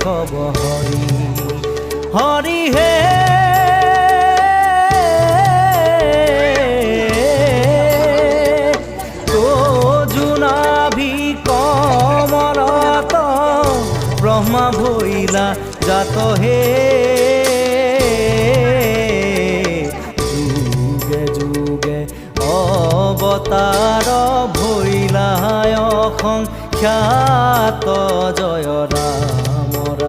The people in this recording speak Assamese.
কব হৰি হৰি হে জোনাভি কমলত ব্ৰহ্মা ভৈলা জাত হে যুগে যুগে অৱতাৰ ভৈলা অসংখ্যাত জয় ৰাম